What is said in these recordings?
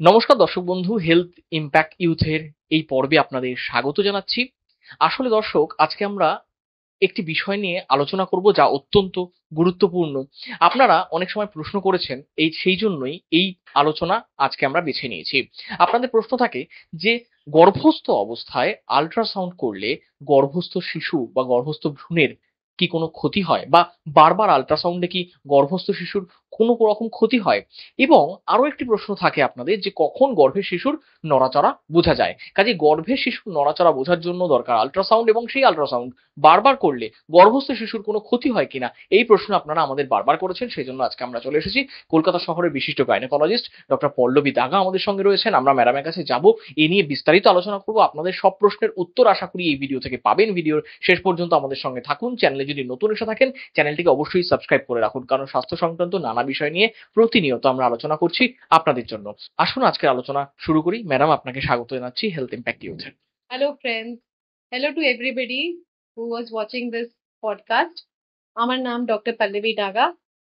নমস্কার দর্শক বন্ধু, হেলথ ইম্প্যাক্ট ইউথের এই পর্বে আপনাদের স্বাগত জানাচ্ছি। আসলে দর্শক, আজকে আমরা একটি বিষয় নিয়ে আলোচনা করব যা অত্যন্ত গুরুত্বপূর্ণ। আপনারা অনেক সময় প্রশ্ন করেছেন, সেই জন্যই এই আলোচনা আজকে আমরা বেছে নিয়েছি। আপনাদের প্রশ্ন থাকে যে গর্ভস্থ অবস্থায় আল্ট্রাসাউন্ড করলে গর্ভস্থ শিশু বা গর্ভস্থ ভ্রূণের কি কোনো ক্ষতি হয়, বা বারবার আল্ট্রাসাউন্ডে কি গর্ভস্থ শিশুর কোনো রকম ক্ষতি হয়, এবং আরো একটি প্রশ্ন থাকে আপনাদের যে কখন গর্ভের শিশুর নড়াচড়া বোঝা যায়। কাজে গর্ভের শিশুর নড়াচড়া বোঝার জন্য দরকার আল্ট্রাসাউন্ড, এবং সেই আল্ট্রাসাউন্ড বারবার করলে গর্ভস্থ শিশুর কোনো ক্ষতি হয় কিনা, এই প্রশ্ন আপনারা আমাদের বারবার করেছেন। সেই জন্য আজকে আমরা চলে এসেছি। কলকাতা শহরের বিশিষ্ট গাইনোকোলজিস্ট ডক্টর পল্লবী দাগা আমাদের সঙ্গে রয়েছেন। আমরা ম্যাডামের কাছে যাব, এ নিয়ে বিস্তারিত আলোচনা করব। আপনাদের সব প্রশ্নের উত্তর আশা করি এই ভিডিও থেকে পাবেন। ভিডিওর শেষ পর্যন্ত আমাদের সঙ্গে থাকুন। চ্যানেলে যদি নতুন এসে থাকেন, চ্যানেলটিকে অবশ্যই সাবস্ক্রাইব করে রাখুন, কারণ স্বাস্থ্য সংক্রান্ত নানা বিষয় নিয়ে প্রতিনিয়ত আমরা আলোচনা করছি আপনাদের জন্য। আসুন আজকের আলোচনা শুরু করি। ম্যাডাম, আপনাকে স্বাগত জানাচ্ছি হেলথ ইম্প্যাক্ট ইউথে। Hello, friends. Hello to everybody who was watching this podcast. আমার নাম ডক্টর পল্লবী ডাগা।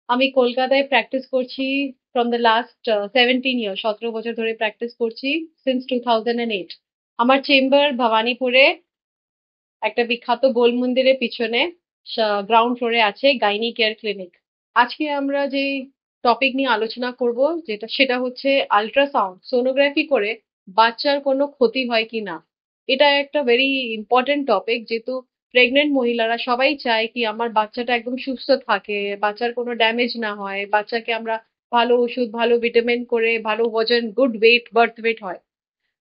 আমি কলকাতায় প্র্যাকটিস করছি ফ্রম দ্য লাস্ট 17 ইয়ার, 17 বছর ধরে প্র্যাকটিস করছি সিন্স 2008। আমার চেম্বার ভবানীপুরে একটা বিখ্যাত গোল মন্দিরের পিছনে গ্রাউন্ড ফ্লোরে আছে গাইনি কেয়ার ক্লিনিক। আজকে আমরা যে টপিক নিয়ে আলোচনা করব সেটা হচ্ছে আল্ট্রাসাউন্ড সোনোগ্রাফি করে বাচ্চার কোনো ক্ষতি হয় কি না। এটা একটা ভেরি ইম্পর্টেন্ট টপিক, যেহেতু প্রেগনেন্ট মহিলারা সবাই চায় কি আমার বাচ্চাটা একদম সুস্থ থাকে, বাচ্চার কোনো ড্যামেজ না হয়, বাচ্চাকে আমরা ভালো ওষুধ ভালো ভিটামিন করে ভালো ওজন গুড ওয়েট বার্থ ওয়েট হয়।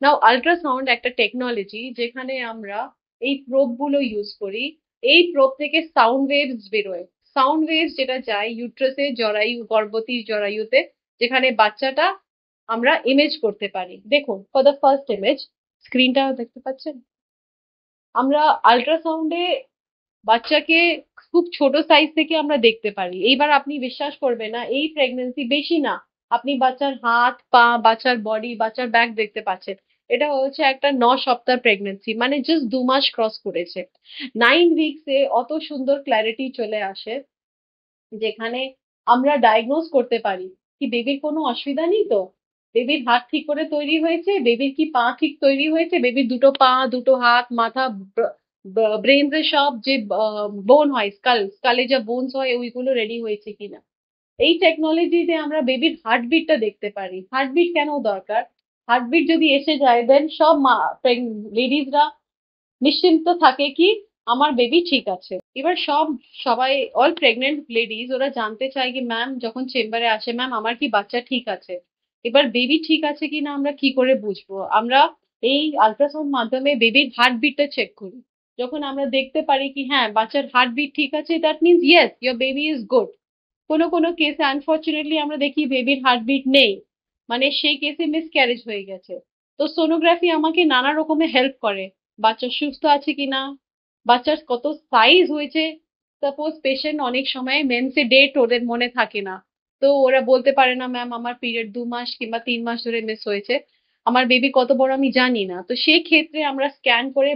নাও আল্ট্রাসাউন্ড একটা টেকনোলজি যেখানে আমরা এই প্রোব গুলো ইউজ করি। এই প্রোব থেকে সাউন্ড ওয়েভস বেরোয়। সাউন্ড ওয়েভস যেটা যায় ইউট্রাসে, জরায়ু, গর্ভবতী জরায়ুতে, যেখানে বাচ্চাটা আমরা ইমেজ করতে পারি। দেখুন, ফর দ্য ফার্স্ট ইমেজ, স্ক্রিনটা দেখতে পাচ্ছেন? আমরা আল্ট্রাসাউন্ডে বাচ্চাকে খুব ছোট সাইজ থেকে আমরা দেখতে পারি। এইবার আপনি বিশ্বাস করবেন না, এই প্রেগন্যান্সি বেশি না, আপনি বাচ্চার হাত পা, বাচ্চার বডি, বাচ্চার ব্যাক দেখতে পাচ্ছেন। এটা হচ্ছে একটা 9 সপ্তাহ প্রেগন্যান্সি, মানে জাস্ট 2 মাস ক্রস করেছে। 9 উইকসে অত সুন্দর ক্ল্যারিটি চলে আসে, যেখানে আমরা ডায়াগনোজ করতে পারি কি বেবির কোনো অসুবিধা নেই তো, বেবির হাত ঠিক করে তৈরি হয়েছে, বেবির কি পা ঠিক তৈরি হয়েছে, বেবির দুটো পা, দুটো হাত, মাথা, ব্রেন এর সব যে বোন হয়, স্কালে যা বোনস হয় ওইগুলো রেডি হয়েছে কিনা। এই টেকনোলজিতে আমরা বেবির হার্টবিটটা দেখতে পারি। হার্টবিট কেন দরকার? হার্টবিট যদি এসে যায় দেন সব লেডিজরা নিশ্চিন্ত থাকে কি আমার বেবি ঠিক আছে। এবার সবাই অল প্রেগনেন্ট লেডিজ ওরা জানতে চায় কি ম্যাম, যখন চেম্বারে আসে, ম্যাম আমার কি বাচ্চা ঠিক আছে। এবার বেবি ঠিক আছে কিনা আমরা কি করে বুঝবো? আমরা এই আল্ট্রাসাউন্ড মাধ্যমে বেবির হার্টবিটটা চেক করি। যখন আমরা দেখতে পারি কি হ্যাঁ বাচ্চার হার্টবিট ঠিক আছে, that means yes your baby is good. কোনো কোনো কেসে আনফর্চুনেটলি আমরা দেখি বেবির হার্টবিট নেই, মানে সেই কেসে মিসক্যারেজ হয়ে গেছে। তো সোনোগ্রাফি আমাকে নানা রকমের হেল্প করে, বাচ্চা সুস্থ আছে কিনা, বাচ্চার কত সাইজ হয়েছে। সাপোজ পেশেন্ট অনেক সময় মেন্সে ডেট ওদের মনে থাকে না, তো ওরা বলতে পারে না ম্যাম আমার পিরিয়ড 2 মাস কিংবা 3 মাস ধরে মিস হয়েছে, আমার বেবি কত বড় আমি জানি না। তো সেই ক্ষেত্রে আমরা স্ক্যান করে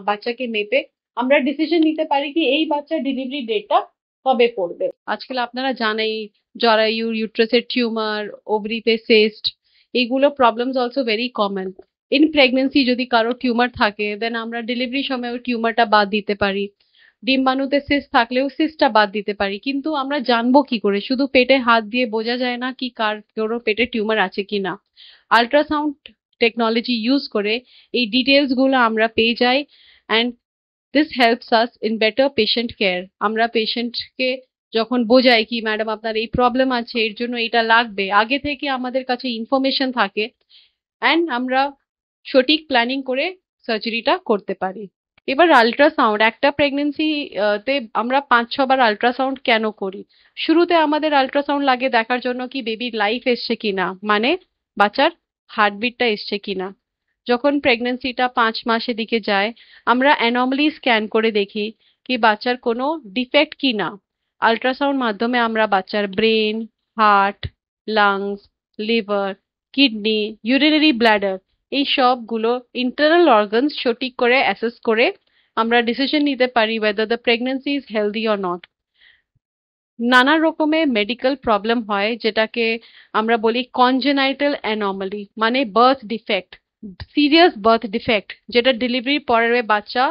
বাচ্চাকে মেপে আমরা ডিসিশন নিতে পারি কি এই বাচ্চার ডেলিভারি ডেটটা কবে পড়বে। আজকাল আপনারা জানেই জরায়ু, ইউট্রাসের টিউমার, ওভারিতে সিস্ট, এইগুলো problems also very common. In pregnancy যদি কারো টিউমার থাকে দেন আমরা ডেলিভারির সময় ওই টিউমারটা বাদ দিতে পারি। ডিম্বাণুতে সিস্ট থাকলেও সিস্টটা বাদ দিতে পারি। কিন্তু আমরা জানবো কি করে? শুধু পেটে হাত দিয়ে বোঝা যায় না কি কারো পেটে টিউমার আছে কিনা। আল্ট্রাসাউন্ড টেকনোলজি ইউজ করে এই ডিটেলস গুলো আমরা পেয়ে যাই, and this helps us in better patient care. আমরা পেশেন্টকে যখন বোঝাই কি ম্যাডাম আপনার এই প্রবলেম আছে, এর জন্য এটা লাগবে, আগে থেকে আমাদের কাছে ইনফরমেশন থাকে, অ্যান্ড আমরা সঠিক প্ল্যানিং করে সার্জারিটা করতে পারি। এবার আল্ট্রাসাউন্ড একটা প্রেগনেন্সি তে আমরা 5-6 বার আল্ট্রাসাউন্ড কেন করি? শুরুতে আমাদের আল্ট্রাসাউন্ড লাগে দেখার জন্য কি বেবির লাইফ এসছে কিনা, মানে বাচ্চার হার্টবিটটা এসছে কিনা। যখন প্রেগনেন্সিটা 5 মাসের দিকে যায় আমরা অ্যানমালি স্ক্যান করে দেখি কি বাচ্চার কোনো ডিফেক্ট কিনা। আল্ট্রাসাউন্ড মাধ্যমে আমরা বাচ্চার brain, heart, lungs, liver, kidney, urinary ব্ল্যাডার, এই সবগুলো ইন্টারনাল অর্গানস সঠিক করে অ্যাসেস করে আমরা ডিসিশন নিতে পারি whether the pregnancy is healthy or not. নানা রকমের মেডিকেল প্রবলেম হয়, যেটাকে আমরা বলি কনজেনাইটাল অ্যানোমালি, মানে birth defect, serious birth defect, যেটা ডেলিভারির পরে বাচ্চা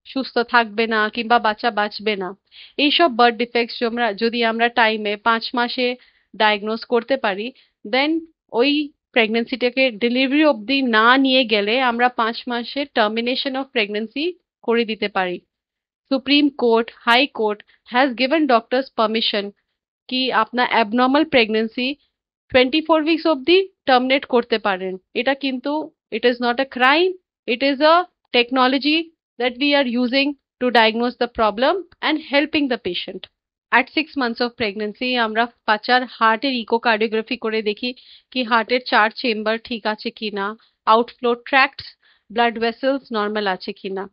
সুস্থ থাকবে না কিংবা বাচ্চা বাঁচবে না। এইসব বার্থ ডিফেক্টস যদি আমরা টাইমে 5 মাসে ডায়াগনোজ করতে পারি, দেন ওই প্রেগনেন্সিটাকে ডেলিভারি অবধি না নিয়ে গেলে আমরা 5 মাসে টার্মিনেশন অফ প্রেগনেন্সি করে দিতে পারি। Supreme court, high court has given doctors permission কি আপনার অ্যাবনর্মাল প্রেগনেন্সি 24 উইকস অবধি টার্মিনেট করতে পারেন। এটা কিন্তু it is not a crime, it is a technology that we are using to diagnose the problem and helping the patient. At 6 months of pregnancy আমরা বাচ্চার হার্টের ইকোকার্ডিওগ্রাফি করে দেখি কি হার্টের 4 চেম্বার ঠিক আছে কিনা, outflow tracts, blood vessels normal আছে কিনা।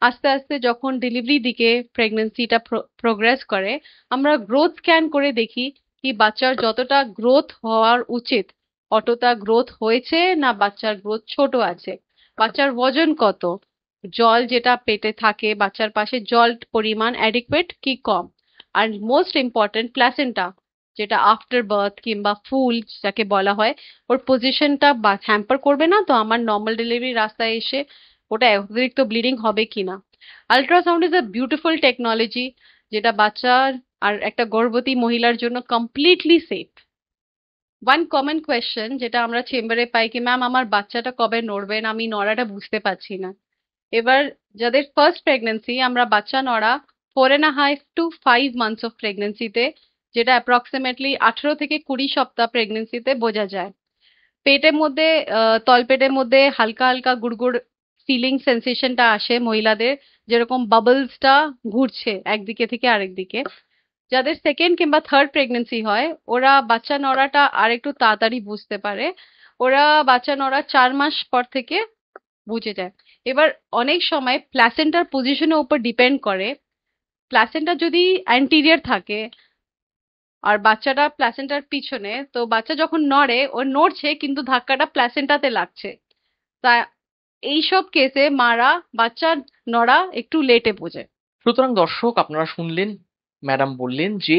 আস্তে আস্তে যখন ডেলিভারি দিকে প্রেগনেন্সিটা প্রোগ্রেস করে, আমরা গ্রোথ স্ক্যান করে দেখি কি বাচ্চার যতটা গ্রোথ হওয়ার উচিত অতটা গ্রোথ হয়েছে না বাচ্চার গ্রোথ ছোট আছে, বাচ্চার ওজন কত, জল যেটা পেটে থাকে বাচ্চার পাশে জল পরিমাণ অ্যাডিকুয়েট কি কম, আর মোস্ট ইম্পর্টেন্ট প্ল্যাসেন্টা, যেটা আফটার বার্থ কিংবা ফুল যাকে বলা হয়, ওর পজিশনটা হ্যাম্পার করবে না তো আমার নর্মাল ডেলিভারি রাস্তায় এসে ওটা অতিরিক্ত ব্লিডিং হবে কিনা। Ultrasound is a beautiful technology, যেটা বাচ্চার আর একটা গর্ভবতী মহিলার জন্য completely safe. One common question যেটা আমরা চেম্বারে পাই কি ম্যাম আমার বাচ্চাটা কবে নড়বেন, আমি নড়াটা বুঝতে পারছি না। এবার যাদের ফার্স্ট প্রেগনেন্সি, আমরা বাচ্চা নড়া 4.5 to 5 months অফ প্রেগনেন্সিতে, যেটা অ্যাপ্রক্সিমেটলি 18 থেকে 20 সপ্তাহ প্রেগনেন্সিতে বোঝা যায়। পেটের মধ্যে তলপেটের মধ্যে হালকা হালকা গুড়গুড় ফিলিং সেন্সেশনটা আসে মহিলাদের, যেরকম বাবলসটা ঘুরছে একদিকে থেকে আরেক দিকে। যাদের সেকেন্ড কিংবা থার্ড প্রেগনেন্সি হয় ওরা বাচ্চা নড়াটা আর একটু তাড়াতাড়ি বুঝতে পারে, ওরা বাচ্চা নড়া 4 মাস পর থেকে বুঝে যায়। এবার অনেক সময় প্ল্যাসেন্টার পজিশনের উপর ডিপেন্ড করে, প্ল্যাসেন্টা যদি অ্যান্টিরিয়র থাকে আর বাচ্চাটা প্ল্যাসেন্টার পিছনে, তো বাচ্চা যখন নড়ে ও নড়ছে কিন্তু ধাক্কাটা প্ল্যাসেন্টাতে লাগছে। তা এইসব কেসে মারা বাচ্চা নড়া একটু লেটে বোঝে। সুতরাং দর্শক, আপনারা শুনলেন ম্যাডাম বললেন যে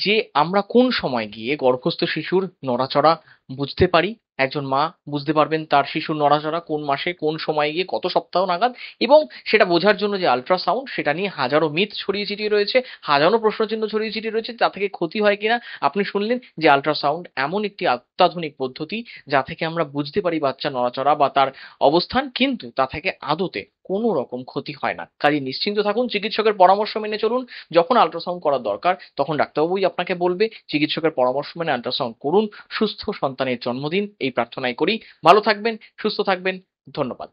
যে আমরা কোন সময় গিয়ে গর্ভস্থ শিশুর নড়াচড়া বুঝতে পারি। একজন মা বুঝতে পারবেন তার শিশুর নড়াচড়া কোন মাসে কোন সময়ে গিয়ে কত সপ্তাহ নাগাদ, এবং সেটা বোঝার জন্য যে আল্ট্রাসাউন্ড, সেটা নিয়ে হাজারো মিথ ছড়িয়ে ছিটিয়ে রয়েছে, হাজারো প্রশ্নচিহ্ন ছড়িয়ে ছিটিয়ে রয়েছে, তা থেকে ক্ষতি হয় কিনা। আপনি শুনলেন যে আল্ট্রাসাউন্ড এমন একটি অত্যাধুনিক পদ্ধতি যা থেকে আমরা বুঝতে পারি বাচ্চা নড়াচড়া বা তার অবস্থান, কিন্তু তা থেকে আদতে কোনো রকম ক্ষতি হয় না। কাজে নিশ্চিন্ত থাকুন, চিকিৎসকের পরামর্শ মেনে চলুন। যখন আল্ট্রাসাউন্ড করার দরকার তখন ডাক্তারবাবুই আপনাকে বলবে, চিকিৎসকের পরামর্শ মেনে আল্ট্রাসাউন্ড করুন। সুস্থ সন্তানের জন্মদিন এই প্রার্থনাই করি। ভালো থাকবেন, সুস্থ থাকবেন। ধন্যবাদ।